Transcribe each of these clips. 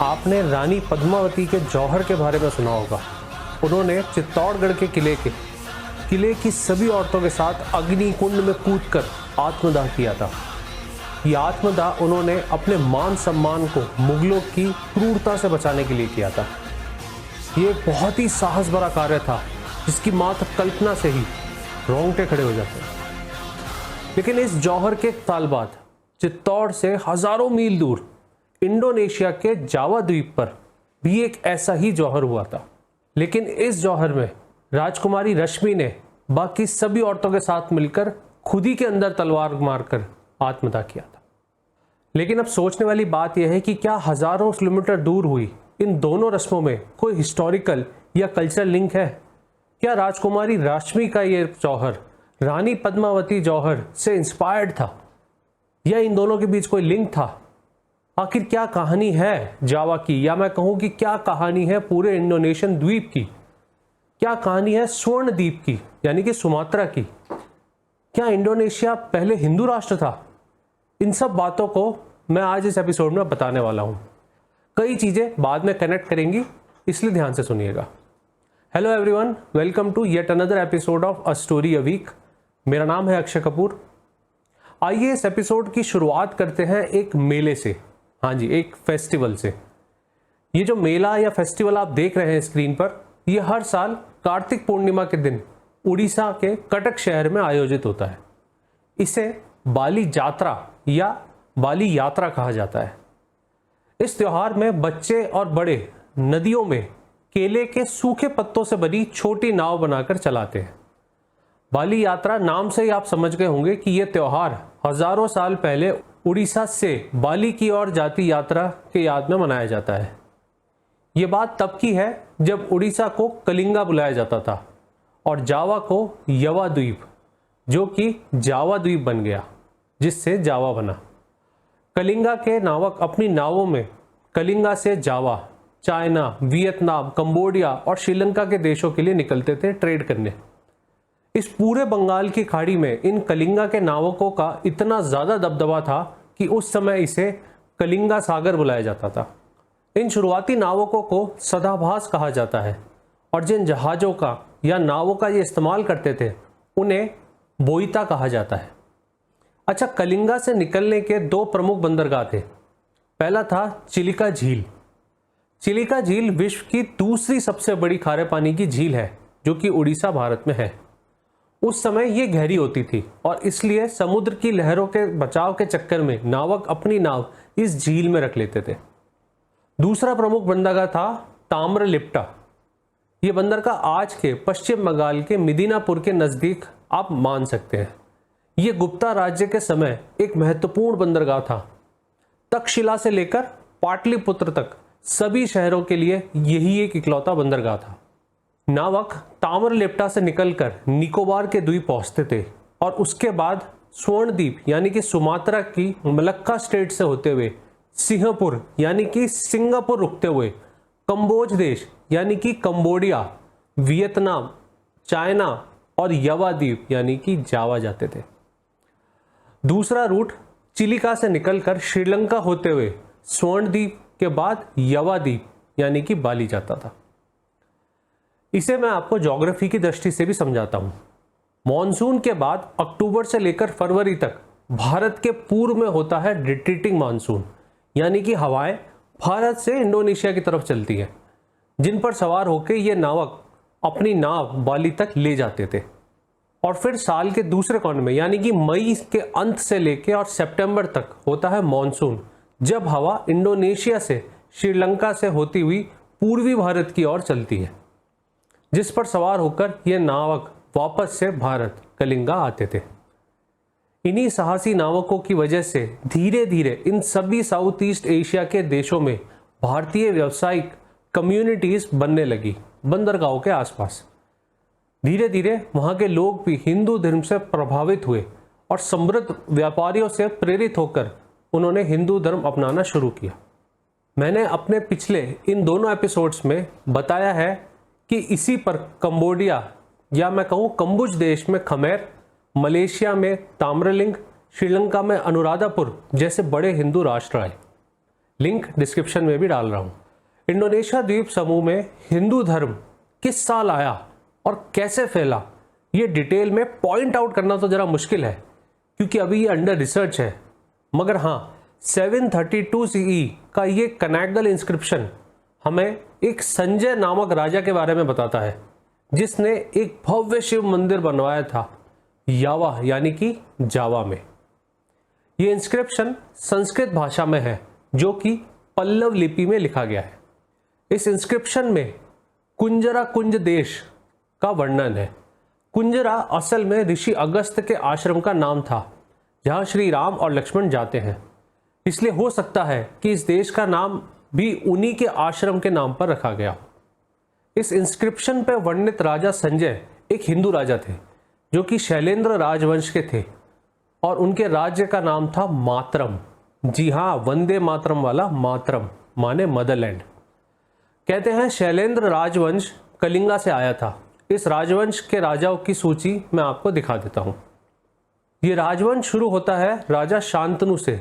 आपने रानी पद्मावती के जौहर के बारे में सुना होगा। उन्होंने चित्तौड़गढ़ के किले की सभी औरतों के साथ अग्निकुंड में कूदकर आत्मदाह किया था। ये आत्मदाह उन्होंने अपने मान सम्मान को मुगलों की क्रूरता से बचाने के लिए किया था। ये एक बहुत ही साहस भरा कार्य था जिसकी मात्र कल्पना से ही रोंगटे खड़े हो जाते हैं। लेकिन इस जौहर के साल बाद चित्तौड़ से हजारों मील दूर इंडोनेशिया के जावा द्वीप पर भी एक ऐसा ही जौहर हुआ था। लेकिन इस जौहर में राजकुमारी रश्मि ने बाकी सभी औरतों के साथ मिलकर खुद ही के अंदर तलवार मारकर आत्मदाह किया था। लेकिन अब सोचने वाली बात यह है कि क्या हजारों किलोमीटर दूर हुई इन दोनों रस्मों में कोई हिस्टोरिकल या कल्चरल लिंक है? क्या राजकुमारी रश्मि का ये जौहर रानी पद्मावती जौहर से इंस्पायर्ड था या इन दोनों के बीच कोई लिंक था? आखिर क्या कहानी है जावा की, या मैं कहूं कि क्या कहानी है पूरे इंडोनेशियन द्वीप की? क्या कहानी है स्वर्ण द्वीप की यानी कि सुमात्रा की? क्या इंडोनेशिया पहले हिंदू राष्ट्र था? इन सब बातों को मैं आज इस एपिसोड में बताने वाला हूं। कई चीजें बाद में कनेक्ट करेंगी, इसलिए ध्यान से सुनिएगा। Hello everyone, welcome to yet another episode of a story a week. मेरा नाम है अक्षय कपूर। आइए इस एपिसोड की शुरुआत करते हैं एक मेले से। हाँ जी, एक फेस्टिवल से। ये जो मेला या फेस्टिवल आप देख रहे हैं स्क्रीन पर, ये हर साल कार्तिक पूर्णिमा के दिन उड़ीसा के कटक शहर में आयोजित होता है। इसे बाली जात्रा या बाली यात्रा कहा जाता है। इस त्योहार में बच्चे और बड़े नदियों में केले के सूखे पत्तों से बनी छोटी नाव बनाकर चलाते हैं। बाली यात्रा नाम से ही आप समझ गए होंगे कि यह त्योहार हजारों साल पहले उड़ीसा से बाली की ओर जाती यात्रा के याद में मनाया जाता है। ये बात तब की है जब उड़ीसा को कलिंगा बुलाया जाता था और जावा को यवा द्वीप, जो कि जावा द्वीप बन गया, जिससे जावा बना। कलिंगा के नावक अपनी नावों में कलिंगा से जावा, चाइना, वियतनाम, कंबोडिया और श्रीलंका के देशों के लिए निकलते थे ट्रेड करने। इस पूरे बंगाल की खाड़ी में इन कलिंगा के नावकों का इतना ज्यादा दबदबा था कि उस समय इसे कलिंगा सागर बुलाया जाता था। इन शुरुआती नावकों को सदाभास कहा जाता है और जिन जहाजों का या नावों का ये इस्तेमाल करते थे उन्हें बोईता कहा जाता है। अच्छा, कलिंगा से निकलने के दो प्रमुख बंदरगाह थे। पहला था चिलिका झील। चिलिका झील विश्व की दूसरी सबसे बड़ी खारे पानी की झील है, जो कि उड़ीसा भारत में है। उस समय ये गहरी होती थी और इसलिए समुद्र की लहरों के बचाव के चक्कर में नावक अपनी नाव इस झील में रख लेते थे। दूसरा प्रमुख बंदरगाह था ताम्रलिप्टा। ये बंदरगाह आज के पश्चिम बंगाल के मिदिनापुर के नजदीक आप मान सकते हैं। ये गुप्ता राज्य के समय एक महत्वपूर्ण बंदरगाह था। तक्षशिला से लेकर पाटलिपुत्र तक सभी शहरों के लिए यही एक इकलौता बंदरगाह था। नावक ताम्रलिप्टा से निकलकर निकोबार के द्वीप पहुंचते थे और उसके बाद स्वर्ण द्वीप यानी कि सुमात्रा की मलक्का स्टेट से होते हुए सिंहपुर यानी कि सिंगापुर रुकते हुए कंबोज देश यानी कि कंबोडिया, वियतनाम, चाइना और यवा द्वीप यानी कि जावा जाते थे। दूसरा रूट चिलिका से निकलकर श्रीलंका होते हुए स्वर्ण द्वीप के बाद यवा द्वीप यानी कि बाली जाता था। इसे मैं आपको ज्योग्राफी की दृष्टि से भी समझाता हूं। मॉनसून के बाद अक्टूबर से लेकर फरवरी तक भारत के पूर्व में होता है रिट्रीटिंग मानसून, यानी कि हवाएं भारत से इंडोनेशिया की तरफ चलती हैं, जिन पर सवार होकर ये नावक अपनी नाव बाली तक ले जाते थे। और फिर साल के दूसरे कोने में यानी कि मई के अंत से लेकर और सितंबर तक होता है मॉनसून, जब हवा इंडोनेशिया से श्रीलंका से होती हुई पूर्वी भारत की ओर चलती है, जिस पर सवार होकर ये नावक वापस से भारत कलिंगा आते थे। इन्हीं साहसी नावकों की वजह से धीरे धीरे इन सभी साउथ ईस्ट एशिया के देशों में भारतीय व्यावसायिक कम्युनिटीज बनने लगी बंदरगाहों के आसपास। धीरे धीरे वहां के लोग भी हिंदू धर्म से प्रभावित हुए और समृद्ध व्यापारियों से प्रेरित होकर उन्होंने हिंदू धर्म अपनाना शुरू किया। मैंने अपने पिछले इन दोनों एपिसोड्स में बताया है कि इसी पर कंबोडिया या मैं कहूँ कंबुज देश में खमेर, मलेशिया में ताम्रलिंग, श्रीलंका में अनुराधापुर जैसे बड़े हिंदू राष्ट्र आए। लिंक डिस्क्रिप्शन में भी डाल रहा हूँ। इंडोनेशिया द्वीप समूह में हिंदू धर्म किस साल आया और कैसे फैला, ये डिटेल में पॉइंट आउट करना तो ज़रा मुश्किल है क्योंकि अभी ये अंडर रिसर्च है, मगर हाँ 732 CE का ये कनागल इंस्क्रिप्शन हमें एक संजय नामक राजा के बारे में बताता है जिसने एक भव्य शिव मंदिर बनवाया था यावा यानी कि जावा में। ये इंस्क्रिप्शन संस्कृत भाषा में है जो कि पल्लव लिपि में लिखा गया है। इस इंस्क्रिप्शन में कुंजरा कुंज देश का वर्णन है। कुंजरा असल में ऋषि अगस्त के आश्रम का नाम था जहां श्री राम और लक्ष्मण जाते हैं, इसलिए हो सकता है कि इस देश का नाम भी उन्हीं के आश्रम के नाम पर रखा गया। इस इंस्क्रिप्शन पर वर्णित राजा संजय एक हिंदू राजा थे जो कि शैलेंद्र राजवंश के थे और उनके राज्य का नाम था मातरम। जी हाँ, वंदे मातरम वाला मातरम माने मदरलैंड। कहते हैं शैलेंद्र राजवंश कलिंगा से आया था। इस राजवंश के राजाओं की सूची मैं आपको दिखा देता हूँ। ये राजवंश शुरू होता है राजा शांतनु से,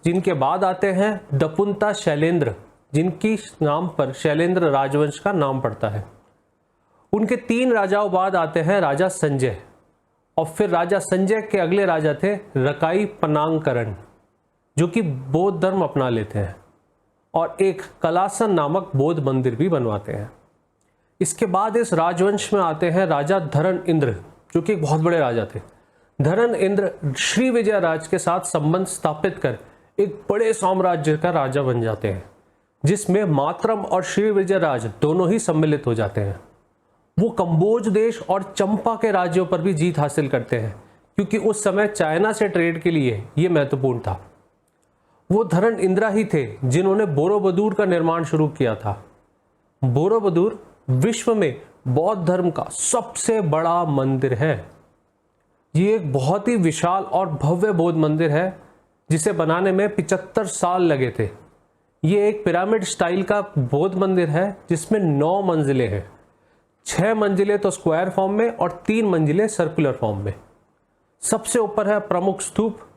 जिनके बाद आते हैं दपुंता शैलेंद्र, जिनकी नाम पर शैलेंद्र राजवंश का नाम पड़ता है। उनके 3 राजाओं बाद आते हैं राजा संजय, और फिर राजा संजय के अगले राजा थे रकाई पनांगकरण जो कि बौद्ध धर्म अपना लेते हैं और एक कलासन नामक बौद्ध मंदिर भी बनवाते हैं। इसके बाद इस राजवंश में आते हैं राजा धरण इंद्र जो कि एक बहुत बड़े राजा थे। धरण इंद्र श्री विजय राज के साथ संबंध स्थापित कर एक बड़े साम्राज्य का राजा बन जाते हैं जिसमें मातरम और श्री विजय राज दोनों ही सम्मिलित हो जाते हैं। वो कंबोज देश और चंपा के राज्यों पर भी जीत हासिल करते हैं क्योंकि उस समय चाइना से ट्रेड के लिए ये महत्वपूर्ण था। वो धरण इंद्रा ही थे जिन्होंने बोरोबदूर का निर्माण शुरू किया था। बोरोबदूर विश्व में बौद्ध धर्म का सबसे बड़ा मंदिर है। ये एक बहुत ही विशाल और भव्य बौद्ध मंदिर है जिसे बनाने में 75 साल लगे थे। ये एक पिरामिड स्टाइल का बौद्ध मंदिर है जिसमें 9 मंजिलें हैं। 6 मंजिलें तो स्क्वायर फॉर्म में और 3 मंजिलें सर्कुलर फॉर्म में। सबसे ऊपर है प्रमुख स्तूप।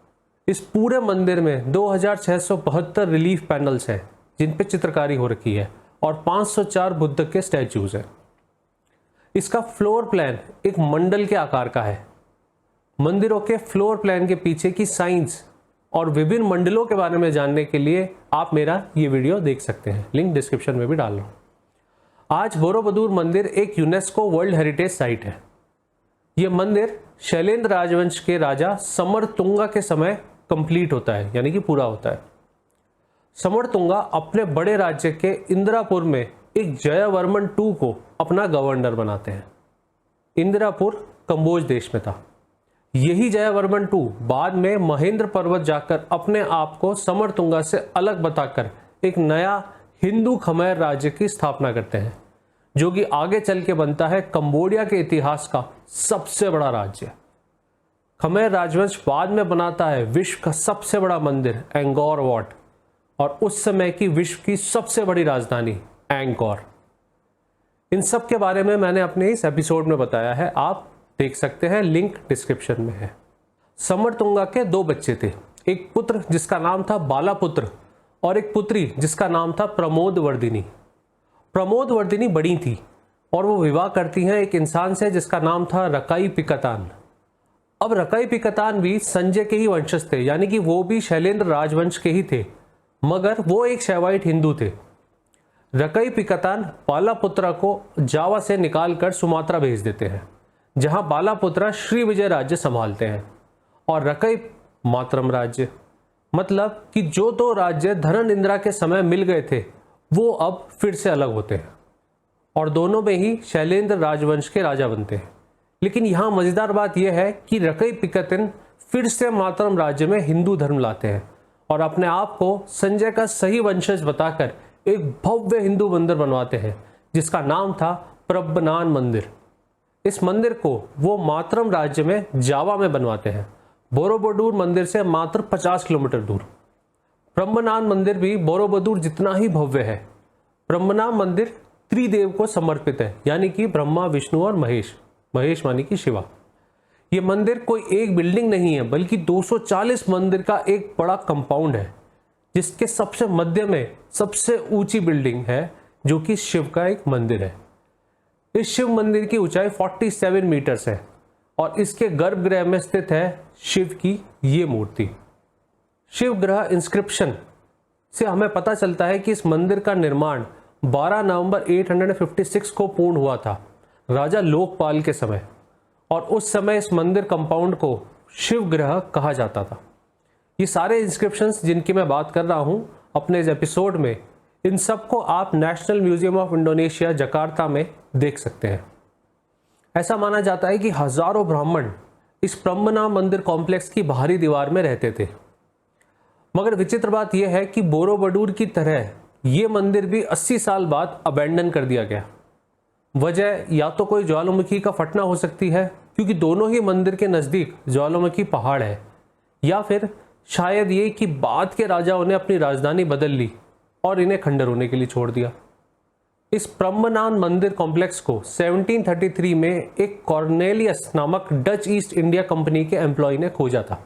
इस पूरे मंदिर में 2672 रिलीफ पैनल्स हैं जिन पे चित्रकारी हो रखी है और 504 बुद्ध के स्टैचूज हैं। इसका फ्लोर प्लान एक मंडल के आकार का है। मंदिरों के फ्लोर प्लान के पीछे की साइंस और विभिन्न मंडलों के बारे में जानने के लिए आप मेरा ये वीडियो देख सकते हैं, लिंक डिस्क्रिप्शन में भी डाल रहा हूँ। आज बोरोबदूर मंदिर एक यूनेस्को वर्ल्ड हेरिटेज साइट है। यह मंदिर शैलेंद्र राजवंश के राजा समरतुंगा के समय कंप्लीट होता है, यानी कि पूरा होता है। समरतुंगा अपने बड़े राज्य के इंदिरापुर में एक जयवर्मन II को अपना गवर्नर बनाते हैं। इंदिरापुर कंबोज देश में था। यही जयवर्मन II बाद में महेंद्र पर्वत जाकर अपने आप को समरतुंगा से अलग बताकर एक नया हिंदू खमेर राज्य की स्थापना करते हैं जो कि आगे चल के बनता है कंबोडिया के इतिहास का सबसे बड़ा राज्य। खमेर राजवंश बाद में बनाता है विश्व का सबसे बड़ा मंदिर एंगोर वॉट और उस समय की विश्व की सबसे बड़ी राजधानी एंकोर। इन सब के बारे में मैंने अपने इस एपिसोड में बताया है, आप देख सकते हैं, लिंक डिस्क्रिप्शन में है। समरतुंगा के 2 बच्चे थे, एक पुत्र जिसका नाम था बालापुत्र और एक पुत्री जिसका नाम था प्रमोदवर्दिनी। प्रमोदवर्दिनी बड़ी थी और वो विवाह करती हैं एक इंसान से जिसका नाम था रकाई पिकतान। अब रकाई पिकतान भी संजय के ही वंशज थे, यानी कि वो भी शैलेंद्र राजवंश के ही थे, मगर वो एक शैवाइट हिंदू थे। रकाई पिकतान बालापुत्रा को जावा से निकालकर सुमात्रा भेज देते हैं जहां बालापुत्रा श्री विजय राज्य संभालते हैं और रकाई मातरम राज्य। मतलब कि जो 2 राज्य धरण इंदिरा के समय मिल गए थे वो अब फिर से अलग होते हैं और दोनों में ही शैलेंद्र राजवंश के राजा बनते हैं। लेकिन यहाँ मजेदार बात यह है कि रकाई पिकतन फिर से मातरम राज्य में हिंदू धर्म लाते हैं और अपने आप को संजय का सही वंशज बताकर एक भव्य हिंदू मंदिर बनवाते हैं जिसका नाम था प्रबनान मंदिर। इस मंदिर को वो मातरम राज्य में जावा में बनवाते हैं, बोरोबदूर मंदिर से मात्र 50 किलोमीटर दूर। प्रबनान मंदिर भी बोरोबदूर जितना ही भव्य है। प्रबनान मंदिर त्रिदेव को समर्पित है, यानी कि ब्रह्मा, विष्णु और महेश। महेश मानी कि शिवा। ये मंदिर कोई एक बिल्डिंग नहीं है बल्कि 240 मंदिर का एक बड़ा कंपाउंड है जिसके सबसे मध्य में सबसे ऊंची बिल्डिंग है, जो कि शिव का एक मंदिर है। इस शिव मंदिर की ऊंचाई 47 मीटर्स है और इसके गर्भगृह में स्थित है शिव की ये मूर्ति। शिव ग्रह इंस्क्रिप्शन से हमें पता चलता है कि इस मंदिर का निर्माण 12 नवंबर 856 को पूर्ण हुआ था, राजा लोकपाल के समय, और उस समय इस मंदिर कंपाउंड को शिव ग्रह कहा जाता था। ये सारे इंस्क्रिप्शंस जिनकी मैं बात कर रहा हूँ अपने इस एपिसोड में, इन सबको आप national museum of Indonesia Jakarta में देख सकते हैं। ऐसा माना जाता है कि हजारों ब्राह्मण इस प्रम्बनाम मंदिर कॉम्प्लेक्स की बाहरी दीवार में रहते थे। मगर विचित्र बात यह है कि बोरोबुदुर की तरह ये मंदिर भी 80 साल बाद अबैंडन कर दिया गया। वजह या तो कोई ज्वालामुखी का फटना हो सकती है, क्योंकि दोनों ही मंदिर के नज़दीक ज्वालामुखी पहाड़ है, या फिर शायद ये कि बाद के राजाओं ने अपनी राजधानी बदल ली और इन्हें खंडर होने के लिए छोड़ दिया। इस प्रम्बनान मंदिर कॉम्प्लेक्स को 1733 में एक कॉर्नेलियस नामक डच ईस्ट इंडिया कंपनी के एम्प्लॉय ने खोजा था।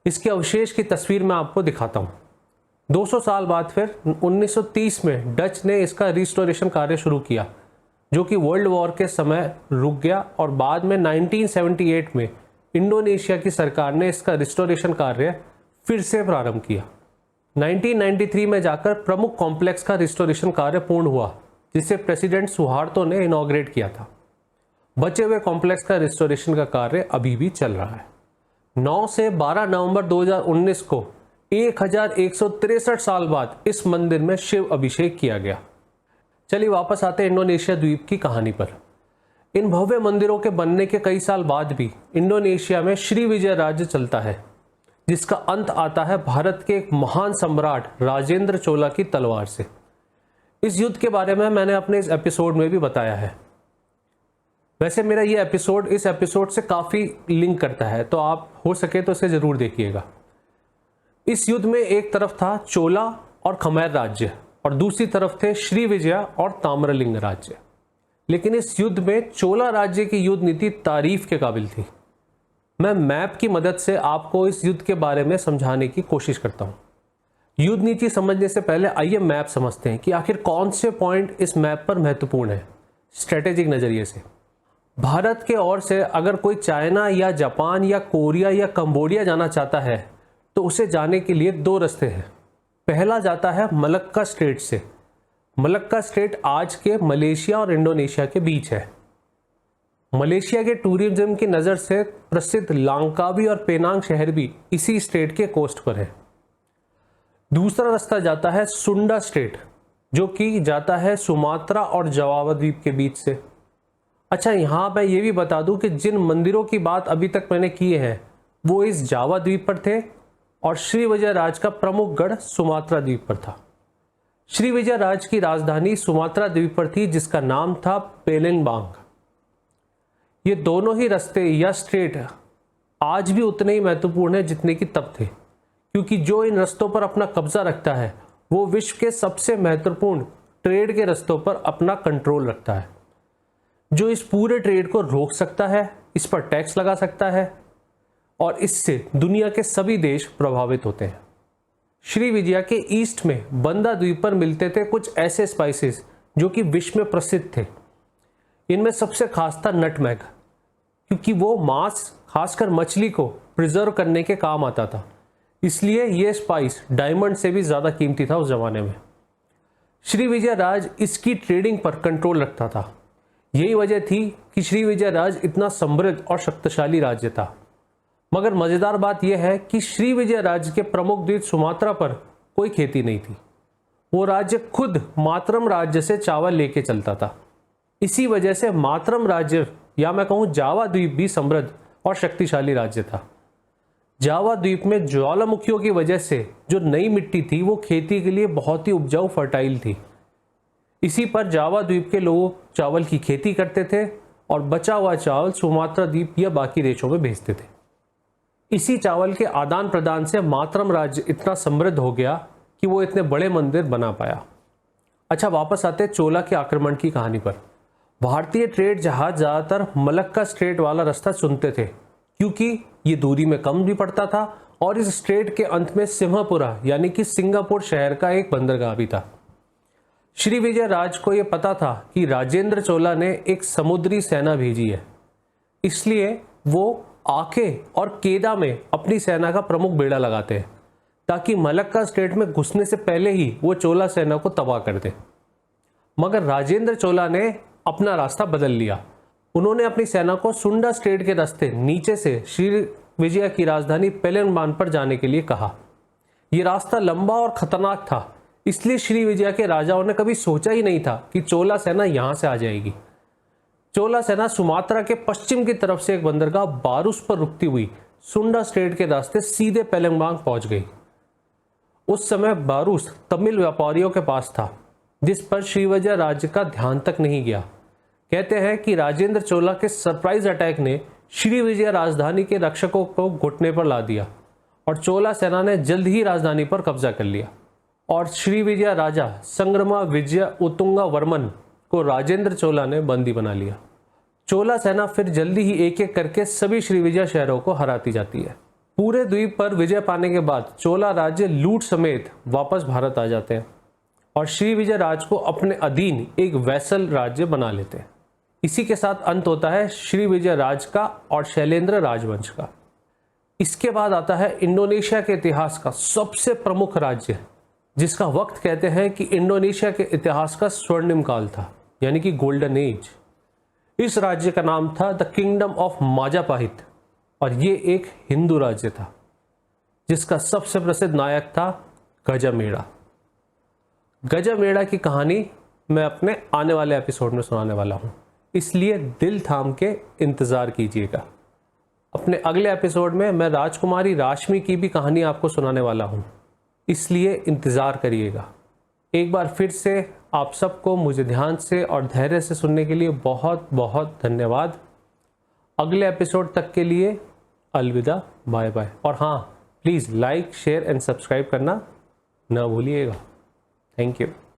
इसके अवशेष की तस्वीर मैं आपको दिखाता हूँ। 200 साल बाद फिर 1930 में डच ने इसका रिस्टोरेशन कार्य शुरू किया, जो कि वर्ल्ड वॉर के समय रुक गया, और बाद में 1978 में इंडोनेशिया की सरकार ने इसका रिस्टोरेशन कार्य फिर से प्रारंभ किया। 1993 में जाकर प्रमुख कॉम्प्लेक्स का रिस्टोरेशन कार्य पूर्ण हुआ, जिसे प्रेसिडेंट सुहार्तो ने इनॉग्रेट किया था। बचे हुए कॉम्प्लेक्स का रिस्टोरेशन का कार्य अभी भी चल रहा है। 9 से 12 नवंबर 2019 को 1163 साल बाद इस मंदिर में शिव अभिषेक किया गया। चलिए वापस आते हैं इंडोनेशिया द्वीप की कहानी पर। इन भव्य मंदिरों के बनने के कई साल बाद भी इंडोनेशिया में श्रीविजय राज्य चलता है, जिसका अंत आता है भारत के एक महान सम्राट राजेंद्र चोला की तलवार से। इस युद्ध के बारे में मैंने अपने इस एपिसोड में भी बताया है। वैसे मेरा ये एपिसोड इस एपिसोड से काफ़ी लिंक करता है, तो आप हो सके तो इसे ज़रूर देखिएगा। इस युद्ध में एक तरफ था चोला और खमेर राज्य और दूसरी तरफ थे श्रीविजया और ताम्रलिंग राज्य। लेकिन इस युद्ध में चोला राज्य की युद्ध नीति तारीफ के काबिल थी। मैं मैप की मदद से आपको इस युद्ध के बारे में समझाने की कोशिश करता हूँ। युद्ध नीति समझने से पहले आइए मैप समझते हैं कि आखिर कौन से पॉइंट इस मैप पर महत्वपूर्ण है स्ट्रेटेजिक नज़रिए से। भारत के ओर से अगर कोई चाइना या जापान या कोरिया या कंबोडिया जाना चाहता है तो उसे जाने के लिए 2 रास्ते हैं। पहला जाता है मलक्का स्ट्रेट से। मलक्का स्ट्रेट आज के मलेशिया और इंडोनेशिया के बीच है। मलेशिया के टूरिज्म की नज़र से प्रसिद्ध लांकावी और पेनांग शहर भी इसी स्ट्रेट के कोस्ट पर है। दूसरा रास्ता जाता है सुंडा स्ट्रेट, जो कि जाता है सुमात्रा और जावा द्वीप के बीच से। अच्छा, यहाँ मैं ये भी बता दूं कि जिन मंदिरों की बात अभी तक मैंने की है वो इस जावा द्वीप पर थे और श्रीविजय राज का प्रमुख गढ़ सुमात्रा द्वीप पर था। श्रीविजय राज की राजधानी सुमात्रा द्वीप पर थी, जिसका नाम था पेलेम्बांग। ये दोनों ही रास्ते या स्ट्रेट आज भी उतने ही महत्वपूर्ण है जितने कि तब थे, क्योंकि जो इन रास्तों पर अपना कब्जा रखता है वो विश्व के सबसे महत्वपूर्ण ट्रेड के रास्तों पर अपना कंट्रोल रखता है, जो इस पूरे ट्रेड को रोक सकता है, इस पर टैक्स लगा सकता है, और इससे दुनिया के सभी देश प्रभावित होते हैं। श्रीविजया के ईस्ट में बंदा द्वीप पर मिलते थे कुछ ऐसे स्पाइसेस जो कि विश्व में प्रसिद्ध थे। इनमें सबसे खास था नटमेग, क्योंकि वो मांस खासकर मछली को प्रिजर्व करने के काम आता था, इसलिए ये स्पाइस डायमंड से भी ज़्यादा कीमती था उस ज़माने में। श्रीविजय राज इसकी ट्रेडिंग पर कंट्रोल रखता था। यही वजह थी कि श्रीविजय राज इतना समृद्ध और शक्तिशाली राज्य था। मगर मज़ेदार बात यह है कि श्रीविजय राज्य के प्रमुख द्वीप सुमात्रा पर कोई खेती नहीं थी। वो राज्य खुद मातरम राज्य से चावल लेके चलता था। इसी वजह से मातरम राज्य या मैं कहूँ जावा द्वीप भी समृद्ध और शक्तिशाली राज्य था। जावा द्वीप में ज्वालामुखियों की वजह से जो नई मिट्टी थी वो खेती के लिए बहुत ही उपजाऊ फर्टाइल थी। इसी पर जावा द्वीप के लोग चावल की खेती करते थे और बचा हुआ चावल सुमात्रा द्वीप या बाकी देशों में भेजते थे। इसी चावल के आदान प्रदान से मातरम राज्य इतना समृद्ध हो गया कि वो इतने बड़े मंदिर बना पाया। अच्छा, वापस आते चोला के आक्रमण की कहानी पर। भारतीय ट्रेड जहाज ज़्यादातर मलक्का स्ट्रेट वाला रास्ता चुनते थे, क्योंकि ये दूरी में कम भी पड़ता था और इस स्ट्रेट के अंत में सिंहपुरा यानी कि सिंगापुर शहर का एक बंदरगाह भी था। श्री विजय राज को यह पता था कि राजेंद्र चोला ने एक समुद्री सेना भेजी है, इसलिए वो आके और केदा में अपनी सेना का प्रमुख बेड़ा लगाते हैं ताकि मलक्का स्टेट में घुसने से पहले ही वो चोला सेना को तबाह कर दे। मगर राजेंद्र चोला ने अपना रास्ता बदल लिया। उन्होंने अपनी सेना को सुंडा स्ट्रेट के रास्ते नीचे से श्री विजय की राजधानी पेलंगबान पर जाने के लिए कहा। यह रास्ता लंबा और खतरनाक था, इसलिए श्री विजय के राजाओं ने कभी सोचा ही नहीं था कि चोला सेना यहां से आ जाएगी। चोला सेना सुमात्रा के पश्चिम की तरफ से एक बंदरगाह बारूस पर रुकती हुई सुंडा स्ट्रेट के रास्ते सीधे पेलंगबांग पहुंच गई। उस समय बारूस तमिल व्यापारियों के पास था, जिस पर श्री विजय राज्य का ध्यान तक नहीं गया। कहते हैं कि राजेंद्र चोला के सरप्राइज अटैक ने श्री विजय राजधानी के रक्षकों को घुटने पर ला दिया और चोला सेना ने जल्द ही राजधानी पर कब्जा कर लिया और श्री विजय राजा संग्रमा विजय उतुंगा वर्मन को राजेंद्र चोला ने बंदी बना लिया। चोला सेना फिर जल्दी ही एक एक करके सभी श्री विजय शहरों को हराती जाती है। पूरे द्वीप पर विजय पाने के बाद चोला राज्य लूट समेत वापस भारत आ जाते हैं और श्री विजय राज को अपने अधीन एक वैसल राज्य बना लेते हैं। इसी के साथ अंत होता है श्री विजय राज का और शैलेंद्र राजवंश का। इसके बाद आता है इंडोनेशिया के इतिहास का सबसे प्रमुख राज्य, जिसका वक्त कहते हैं कि इंडोनेशिया के इतिहास का स्वर्णिम काल था, यानी कि गोल्डन एज। इस राज्य का नाम था द किंगडम ऑफ माजापाहित और ये एक हिंदू राज्य था, जिसका सबसे प्रसिद्ध नायक था गजामेड़ा। गजामेड़ा की कहानी मैं अपने आने वाले एपिसोड में सुनाने वाला हूं, इसलिए दिल थाम के इंतजार कीजिएगा। अपने अगले एपिसोड में मैं राजकुमारी राशमी की भी कहानी आपको सुनाने वाला हूं, इसलिए इंतजार करिएगा। एक बार फिर से आप सबको मुझे ध्यान से और धैर्य से सुनने के लिए बहुत बहुत धन्यवाद। अगले एपिसोड तक के लिए अलविदा, बाय बाय। और हाँ, please like, share and subscribe करना ना भूलिएगा। Thank you.